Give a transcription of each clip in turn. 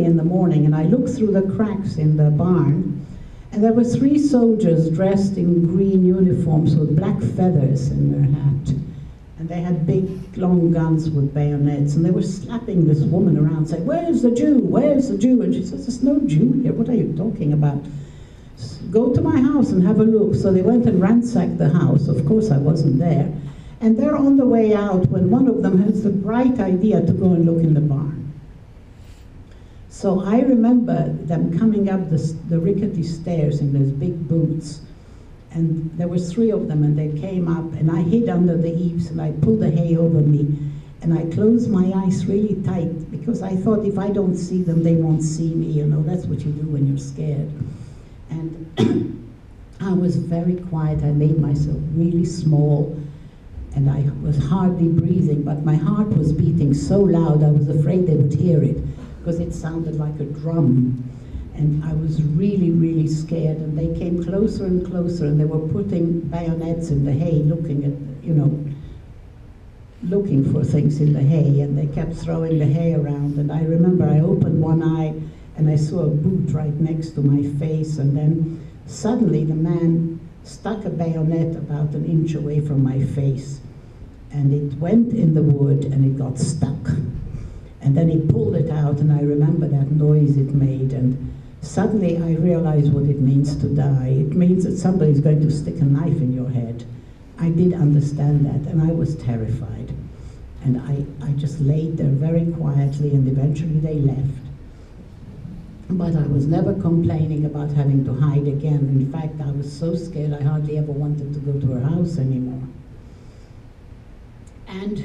in the morning, and I looked through the cracks in the barn, and there were 3 soldiers dressed in green uniforms with black feathers in their hat. And they had big, long guns with bayonets, and they were slapping this woman around, saying, "Where's the Jew? Where's the Jew?" And she says, "There's no Jew here. What are you talking about? Go to my house and have a look." So they went and ransacked the house. Of course, I wasn't there. And they're on the way out when one of them has the bright idea to go and look in the barn. So I remember them coming up the rickety stairs in those big boots. And there were 3 of them, and they came up, and I hid under the eaves, and I pulled the hay over me, and I closed my eyes really tight, because I thought if I don't see them, they won't see me, you know, that's what you do when you're scared. And I was very quiet. I made myself really small, and I was hardly breathing, but my heart was beating so loud I was afraid they would hear it, because it sounded like a drum. And I was really, really scared, and they came closer and closer, and they were putting bayonets in the hay, looking at, you know, looking for things in the hay, and they kept throwing the hay around. And I remember I opened one eye, and I saw a boot right next to my face, and then suddenly the man stuck a bayonet about an inch away from my face, and it went in the wood, and it got stuck. And then he pulled it out, and I remember that noise it made, and suddenly I realized what it means to die. It means that somebody's going to stick a knife in your head. I did understand that, and I was terrified. And I just laid there very quietly, and eventually they left. But I was never complaining about having to hide again. In fact, I was so scared I hardly ever wanted to go to her house anymore. And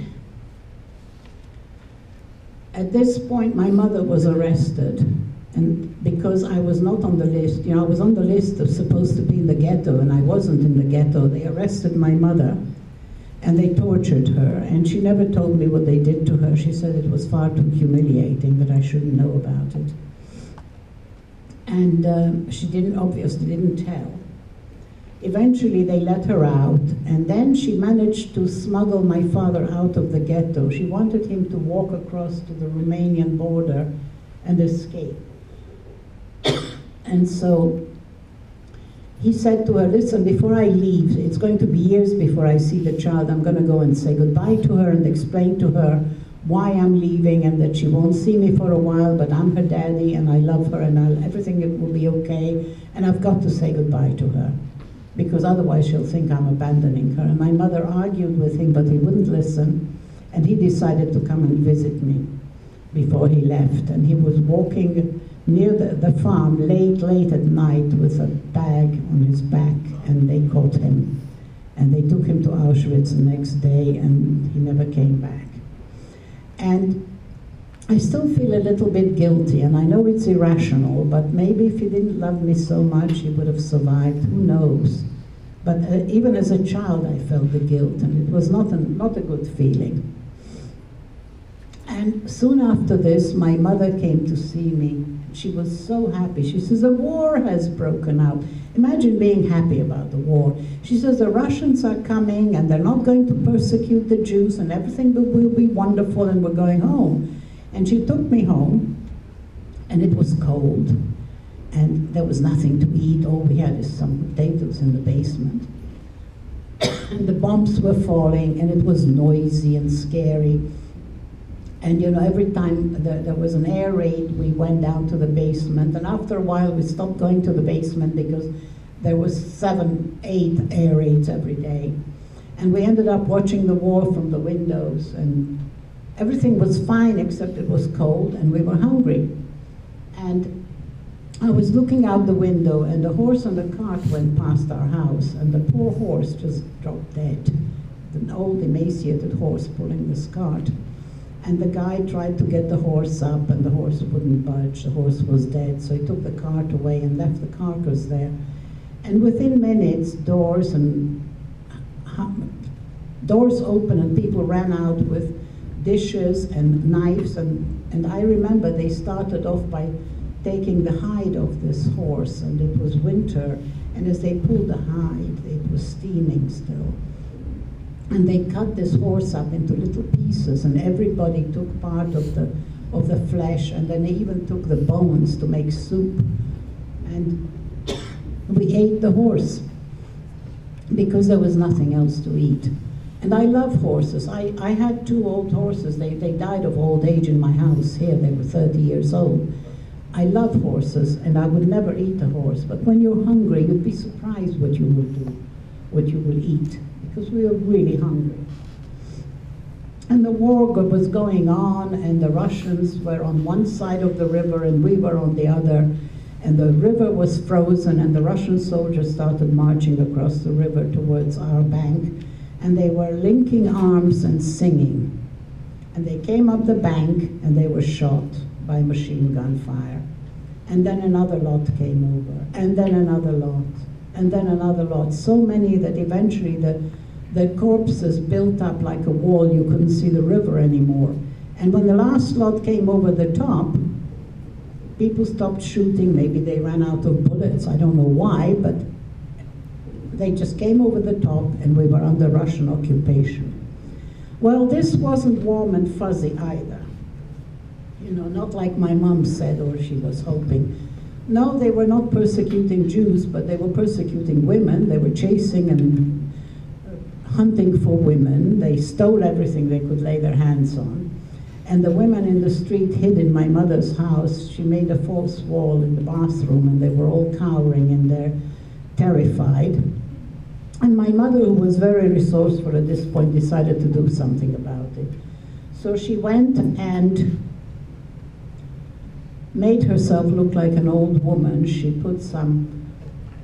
at this point, my mother was arrested. And because I was not on the list, you know, I was on the list of supposed to be in the ghetto, and I wasn't in the ghetto. They arrested my mother, and they tortured her, and she never told me what they did to her. She said it was far too humiliating, that I shouldn't know about it. And she obviously didn't tell. Eventually they let her out, and then she managed to smuggle my father out of the ghetto. She wanted him to walk across to the Romanian border and escape. And so he said to her, "Listen, before I leave, it's going to be years before I see the child, I'm going to go and say goodbye to her and explain to her why I'm leaving, and that she won't see me for a while, but I'm her daddy, and I love her, and everything will be okay, and I've got to say goodbye to her, because otherwise she'll think I'm abandoning her." And my mother argued with him, but he wouldn't listen, and he decided to come and visit me before he left. And he was walking near the farm late at night with a bag on his back, and they caught him. And they took him to Auschwitz the next day, and he never came back. And I still feel a little bit guilty, and I know it's irrational, but maybe if he didn't love me so much, he would have survived, who knows. But even as a child, I felt the guilt, and it was not a good feeling. And soon after this, my mother came to see me. She was so happy. She says, "The war has broken out." Imagine being happy about the war. She says, "The Russians are coming, and they're not going to persecute the Jews, and everything will be wonderful, and we're going home." And she took me home, and it was cold, and there was nothing to eat. All we had is some potatoes in the basement. And the bombs were falling, and it was noisy and scary. And you know, every time there was an air raid, we went down to the basement, and after a while we stopped going to the basement because there was 7, 8 air raids every day. And we ended up watching the war from the windows, and everything was fine except it was cold and we were hungry. And I was looking out the window, and the horse and the cart went past our house, and the poor horse just dropped dead. An old emaciated horse pulling this cart. And the guy tried to get the horse up, and the horse wouldn't budge. The horse was dead, so he took the cart away and left the carcass there. And within minutes, doors opened, and people ran out with dishes and knives. And I remember they started off by taking the hide of this horse, and it was winter. And as they pulled the hide, it was steaming still. And they cut this horse up into little pieces, and everybody took part of the of the flesh, and then they even took the bones to make soup. And we ate the horse because there was nothing else to eat. And I love horses. I had 2 old horses. They died of old age in my house here. They were 30 years old. I love horses, and I would never eat a horse. But when you're hungry, you'd be surprised what you will do, what you will eat, because we were really hungry. And the war was going on, and the Russians were on one side of the river, and we were on the other. And the river was frozen, and the Russian soldiers started marching across the river towards our bank. And they were linking arms and singing. And they came up the bank, and they were shot by machine gun fire. And then another lot came over, and then another lot, and then another lot. So many that eventually the corpses built up like a wall. You couldn't see the river anymore. And when the last lot came over the top, people stopped shooting. Maybe they ran out of bullets. I don't know why, but they just came over the top, and we were under Russian occupation. Well, this wasn't warm and fuzzy either. You know, not like my mom said, or she was hoping. No, they were not persecuting Jews, but they were persecuting women. They were chasing and hunting for women. They stole everything they could lay their hands on. And the women in the street hid in my mother's house. She made a false wall in the bathroom, and they were all cowering in there, terrified. And my mother, who was very resourceful at this point, decided to do something about it. So she went and made herself look like an old woman. She put some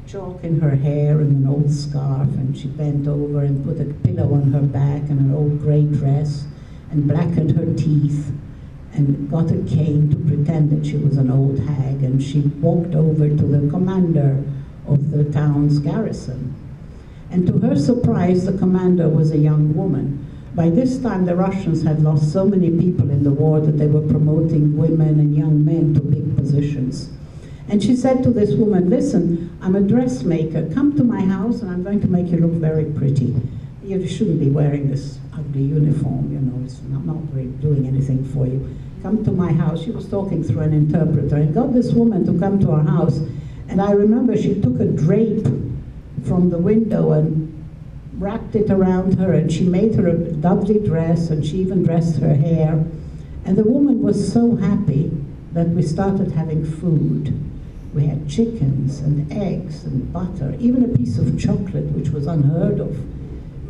chalk in her hair and an old scarf, and she bent over and put a pillow on her back and an old gray dress, and blackened her teeth, and got a cane to pretend that she was an old hag, and she walked over to the commander of the town's garrison. And to her surprise, the commander was a young woman. By this time, the Russians had lost so many people in the war that they were promoting women and young men to big positions. And she said to this woman, "Listen, I'm a dressmaker. Come to my house, and I'm going to make you look very pretty. You shouldn't be wearing this ugly uniform, you know, it's not really doing anything for you. Come to my house." She was talking through an interpreter, and got this woman to come to our house. And I remember she took a drape from the window and wrapped it around her, and she made her a lovely dress, and she even dressed her hair. And the woman was so happy that we started having food. We had chickens and eggs and butter, even a piece of chocolate, which was unheard of.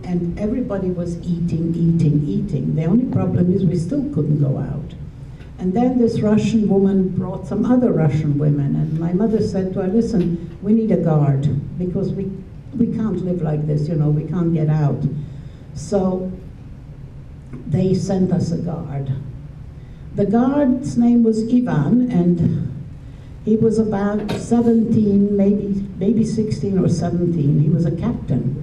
And everybody was eating, eating, eating. The only problem is we still couldn't go out. And then this Russian woman brought some other Russian women, and my mother said to her, "Listen, we need a guard, because we can't live like this, you know, we can't get out." So they sent us a guard. The guard's name was Ivan, and he was about 17, maybe 16 or 17. He was a captain.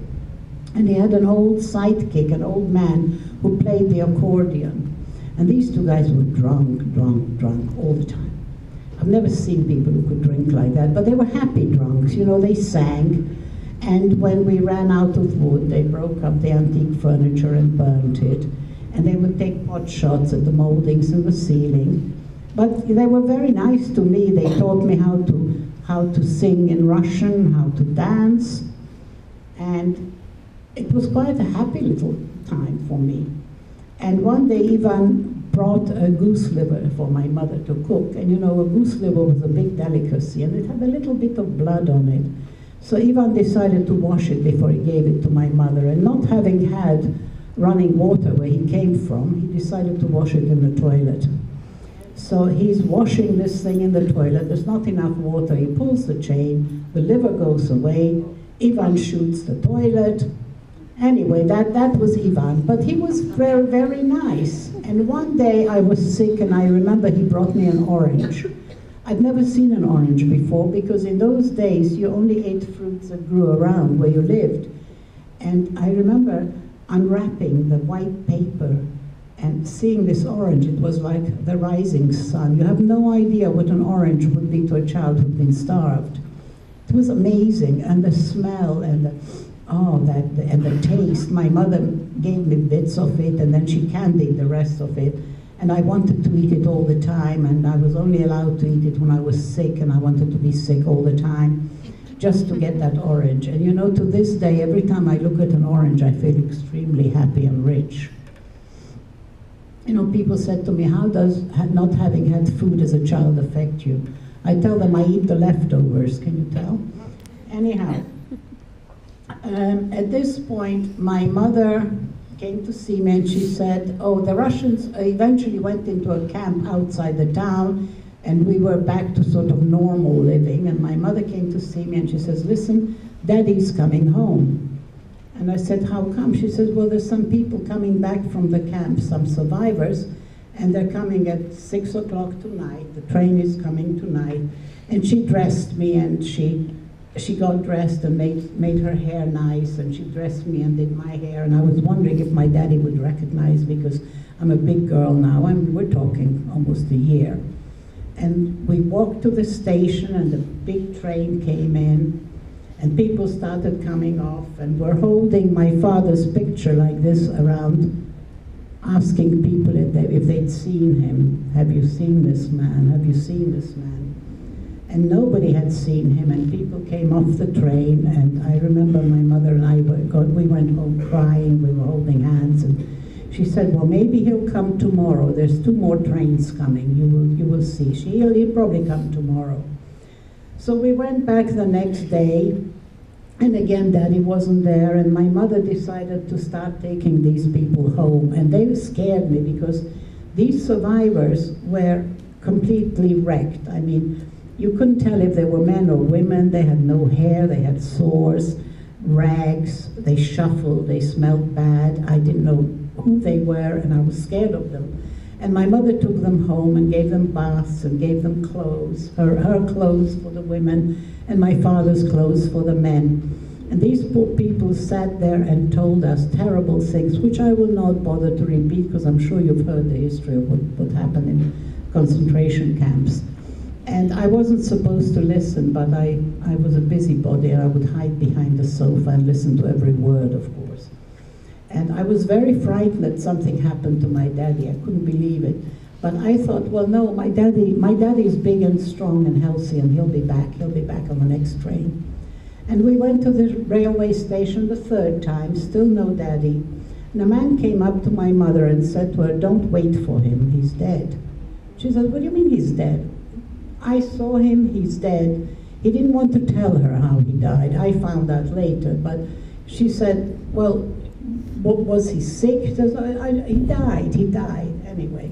And he had an old sidekick, an old man who played the accordion. And these 2 guys were drunk all the time. I've never seen people who could drink like that, but they were happy drunks, you know, they sang. And when we ran out of wood, they broke up the antique furniture and burned it. And they would take pot shots at the moldings in the ceiling. But they were very nice to me. They taught me how to sing in Russian, how to dance. And it was quite a happy little time for me. And one day Ivan brought a goose liver for my mother to cook. And you know, a goose liver was a big delicacy, and it had a little bit of blood on it. So Ivan decided to wash it before he gave it to my mother. And not having had running water where he came from, he decided to wash it in the toilet. So he's washing this thing in the toilet. There's not enough water. He pulls the chain. The liver goes away. Ivan shoots the toilet. Anyway, that was Ivan, but he was very, very nice. And one day I was sick, and I remember he brought me an orange. I'd never seen an orange before, because in those days you only ate fruits that grew around where you lived. And I remember unwrapping the white paper and seeing this orange. It was like the rising sun. You have no idea what an orange would be to a child who'd been starved. It was amazing, and the smell and the taste. My mother gave me bits of it, and then she candied the rest of it. And I wanted to eat it all the time, and I was only allowed to eat it when I was sick, and I wanted to be sick all the time, just to get that orange. And you know, to this day, every time I look at an orange, I feel extremely happy and rich. You know, people said to me, how does not having had food as a child affect you? I tell them I eat the leftovers, can you tell? Anyhow, at this point, my mother came to see me and she said, oh, the Russians eventually went into a camp outside the town and we were back to sort of normal living. And my mother came to see me and she says, listen, Daddy's coming home. And I said, how come? She says, well, there's some people coming back from the camp, some survivors, and they're coming at 6 o'clock tonight. The train is coming tonight. And she dressed me and she got dressed and made her hair nice, and she dressed me and did my hair, and I was wondering if my daddy would recognize me because I'm a big girl now. We're talking almost a year. And we walked to the station and the big train came in and people started coming off and were holding my father's picture like this around, asking people if they'd seen him. Have you seen this man? Have you seen this man? And nobody had seen him, and people came off the train, and I remember my mother and I we went home crying, we were holding hands, and she said, well, maybe he'll come tomorrow. There's 2 more trains coming, you will see. He'll probably come tomorrow. So we went back the next day, and again, Daddy wasn't there, and my mother decided to start taking these people home, and they scared me because these survivors were completely wrecked. I mean, you couldn't tell if they were men or women. They had no hair, they had sores, rags, they shuffled, they smelled bad. I didn't know who they were, and I was scared of them. And my mother took them home and gave them baths and gave them clothes, her clothes for the women and my father's clothes for the men. And these poor people sat there and told us terrible things, which I will not bother to repeat because I'm sure you've heard the history of what happened in concentration camps. And I wasn't supposed to listen, but I was a busybody, and I would hide behind the sofa and listen to every word, of course. And I was very frightened that something happened to my daddy. I couldn't believe it. But I thought, well, no, my daddy is big and strong and healthy, and he'll be back on the next train. And we went to the railway station the 3rd time, still no daddy. And a man came up to my mother and said to her, don't wait for him, he's dead. She said, what do you mean he's dead? I saw him, he's dead. He didn't want to tell her how he died. I found out later, but she said, well, was he sick? She says, he died, anyway.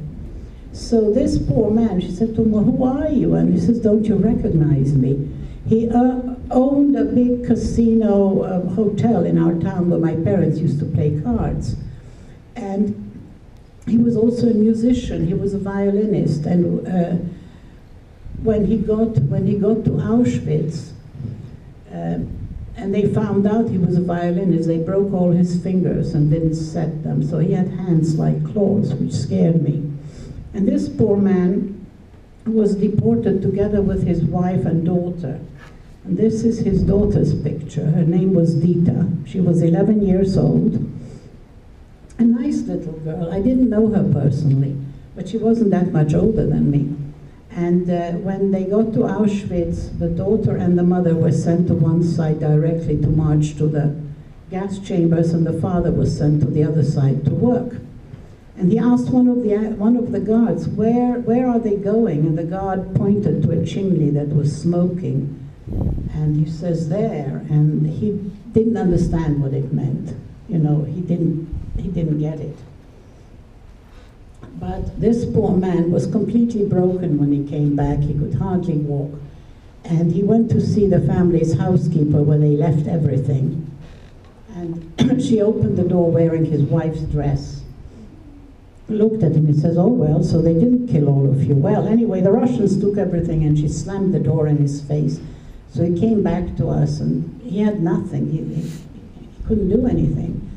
So this poor man, she said to him, well, who are you? And he says, don't you recognize me? He owned a big casino hotel in our town where my parents used to play cards. And he was also a musician, he was a violinist, and when he got to Auschwitz, and they found out he was a violinist, they broke all his fingers and didn't set them, so he had hands like claws, which scared me. And this poor man was deported together with his wife and daughter. And this is his daughter's picture. Her name was Dita. She was 11 years old. A nice little girl. I didn't know her personally, but she wasn't that much older than me. And when they got to Auschwitz, the daughter and the mother were sent to one side directly to march to the gas chambers, and the father was sent to the other side to work. And he asked one of the guards, where are they going? And the guard pointed to a chimney that was smoking. And he says, there. And he didn't understand what it meant. You know, he didn't get it. But this poor man was completely broken when he came back. He could hardly walk. And he went to see the family's housekeeper where they left everything. And she opened the door wearing his wife's dress. Looked at him and says, oh, well, so they didn't kill all of you. Well, anyway, the Russians took everything, and she slammed the door in his face. So he came back to us, and he had nothing. He couldn't do anything.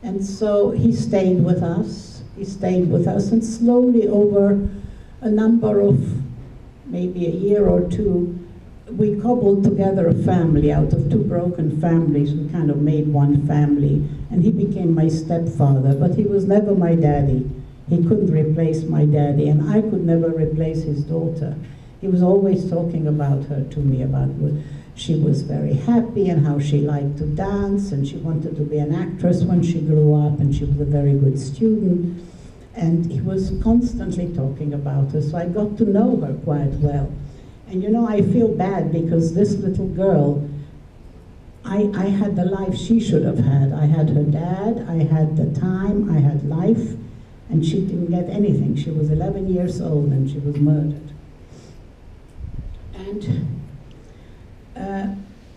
And so he stayed with us. He stayed with us, and slowly over a number of, maybe a year or two, we cobbled together a family out of 2 broken families. We kind of made one family, and he became my stepfather, but he was never my daddy. He couldn't replace my daddy, and I could never replace his daughter. He was always talking about her to me, about what she was very happy and how she liked to dance, and she wanted to be an actress when she grew up, and she was a very good student. And he was constantly talking about her, so I got to know her quite well. And you know, I feel bad because this little girl, I had the life she should have had. I had her dad, I had the time, I had life, and she didn't get anything. She was 11 years old and she was murdered. And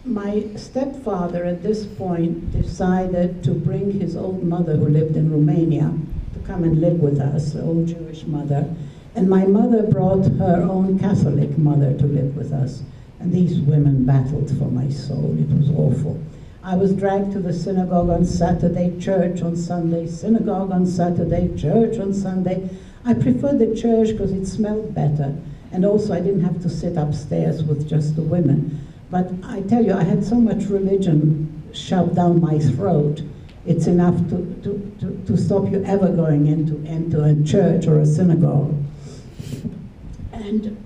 my stepfather at this point decided to bring his old mother, who lived in Romania, to come and live with us, the old Jewish mother. And my mother brought her own Catholic mother to live with us. And these women battled for my soul. It was awful. I was dragged to the synagogue on Saturday, church on Sunday, synagogue on Saturday, church on Sunday. I preferred the church because it smelled better. And also I didn't have to sit upstairs with just the women. But I tell you, I had so much religion shoved down my throat. It's enough to stop you ever going into a church or a synagogue. And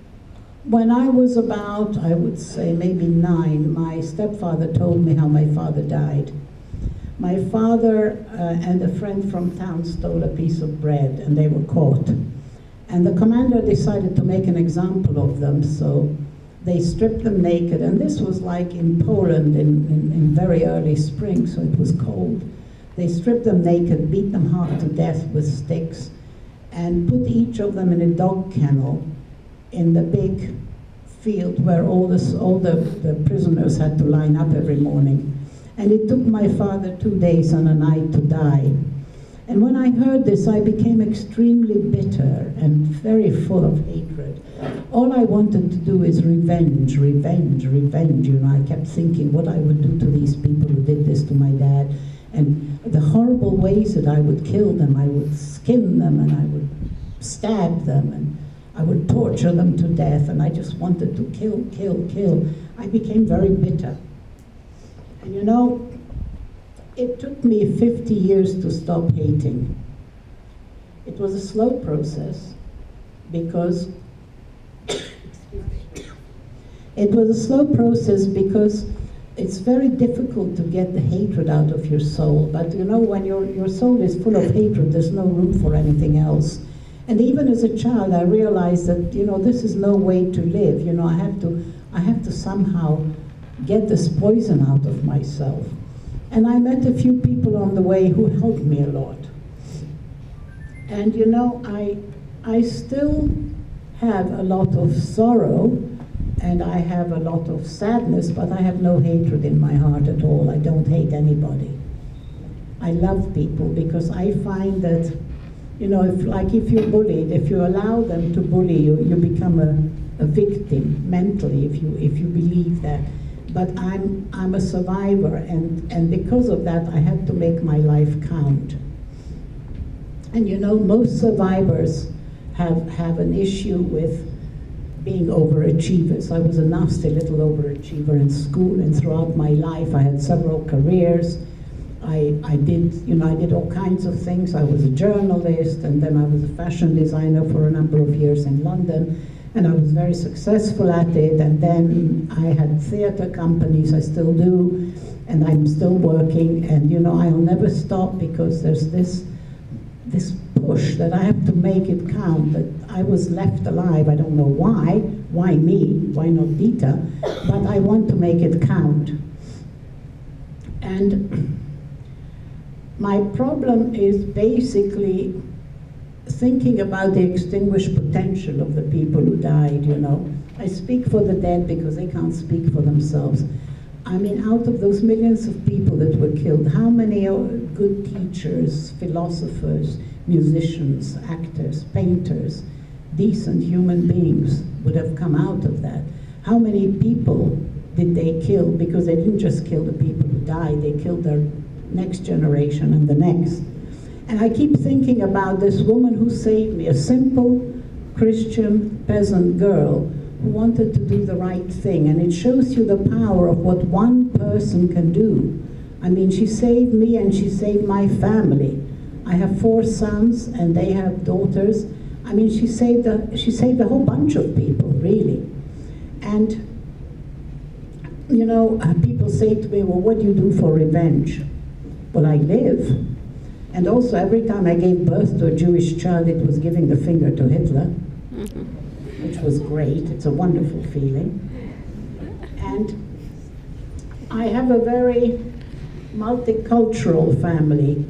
when I was about, I would say maybe 9, my stepfather told me how my father died. My father and a friend from town stole a piece of bread, and they were caught. And the commander decided to make an example of them, so they stripped them naked. And this was like in Poland in very early spring, so it was cold. They stripped them naked, beat them half to death with sticks, and put each of them in a dog kennel in the big field where all the prisoners had to line up every morning. And it took my father 2 days and a night to die. And when I heard this, I became extremely bitter and very full of hatred. All I wanted to do is revenge, revenge, revenge. You know, I kept thinking what I would do to these people who did this to my dad, and the horrible ways that I would kill them. I would skin them, and I would stab them, and I would torture them to death, and I just wanted to kill, kill, kill. I became very bitter. And you know, it took me 50 years to stop hating. It was a slow process because it's very difficult to get the hatred out of your soul. But you know, when your soul is full of hatred, there's no room for anything else. And even as a child, I realized that, you know, this is no way to live. You know, I have to somehow get this poison out of myself. And I met a few people on the way who helped me a lot. And you know, I still have a lot of sorrow, and I have a lot of sadness, but I have no hatred in my heart at all. I don't hate anybody. I love people because I find that, you know, if you're bullied, if you allow them to bully you, you become a victim mentally, if you believe that. But I'm a survivor, and because of that, I had to make my life count. And you know, most survivors have an issue with being overachievers. I was a nasty little overachiever in school and throughout my life. I had several careers. I did all kinds of things. I was a journalist, and then I was a fashion designer for a number of years in London, and I was very successful at it. And then I had theater companies, I still do, and I'm still working. And you know, I'll never stop because there's this push that I have to make it count, that I was left alive. I don't know why me, why not Dita, but I want to make it count. And my problem is basically thinking about the extinguished potential of the people who died, you know. I speak for the dead because they can't speak for themselves. I mean, out of those millions of people that were killed, how many are good teachers, philosophers, musicians, actors, painters, decent human beings would have come out of that? How many people did they kill? Because they didn't just kill the people who died, they killed their next generation and the next. And I keep thinking about this woman who saved me, a simple Christian peasant girl who wanted to do the right thing. And it shows you the power of what one person can do. I mean, she saved me and she saved my family. I have 4 sons, and they have daughters. I mean, she saved a whole bunch of people, really. And, you know, people say to me, well, what do you do for revenge? Well, I live. And also, every time I gave birth to a Jewish child, it was giving the finger to Hitler, which was great. It's a wonderful feeling. And I have a very multicultural family.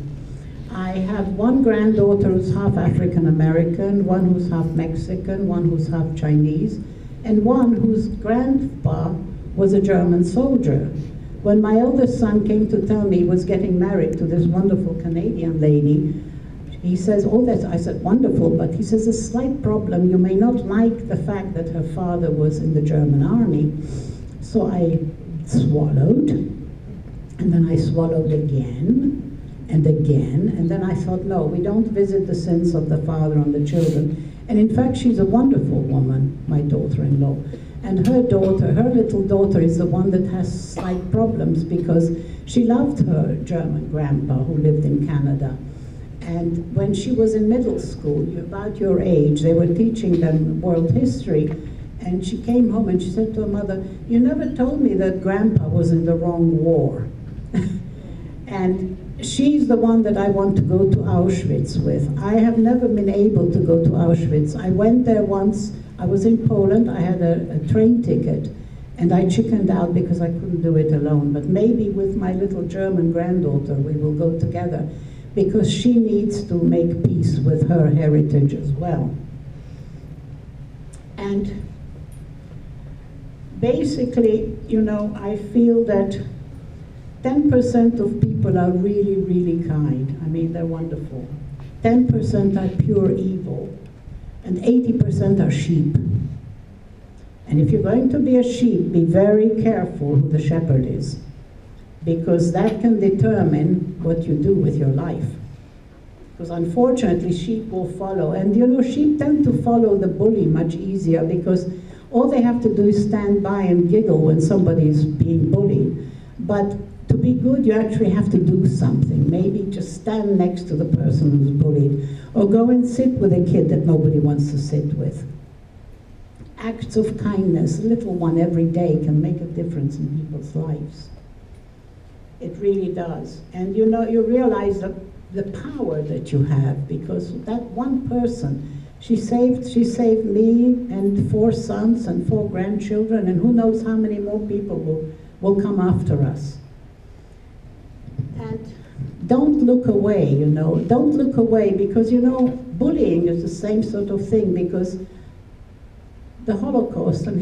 I have one granddaughter who's half African American, one who's half Mexican, one who's half Chinese, and one whose grandpa was a German soldier. When my eldest son came to tell me he was getting married to this wonderful Canadian lady, he says, oh, that's, I said, wonderful, but he says, a slight problem, you may not like the fact that her father was in the German army. So I swallowed, and then I swallowed again, and again, and then I thought, no, we don't visit the sins of the father on the children. And in fact, she's a wonderful woman, my daughter-in-law. And her daughter, her little daughter, is the one that has slight problems because she loved her German grandpa who lived in Canada. And when she was in middle school, about your age, they were teaching them world history. And she came home and she said to her mother, you never told me that grandpa was in the wrong war. And she's the one that I want to go to Auschwitz with. I have never been able to go to Auschwitz. I went there once. I was in Poland, I had a train ticket, and I chickened out because I couldn't do it alone. But maybe with my little German granddaughter, we will go together, because she needs to make peace with her heritage as well. And basically, you know, I feel that 10% of people are really, really kind. I mean, they're wonderful. 10% are pure evil. And 80% are sheep. And if you're going to be a sheep, be very careful who the shepherd is, because that can determine what you do with your life. Because unfortunately, sheep will follow. And you know, sheep tend to follow the bully much easier, because all they have to do is stand by and giggle when somebody is being bullied. But to be good, you actually have to do something. Maybe just stand next to the person who's bullied, or go and sit with a kid that nobody wants to sit with. Acts of kindness, a little one every day, can make a difference in people's lives. It really does. And you know, you realize the power that you have, because that one person, she saved me and 4 sons and 4 grandchildren, and who knows how many more people will come after us. And don't look away, you know. Don't look away, because, you know, bullying is the same sort of thing, because the Holocaust and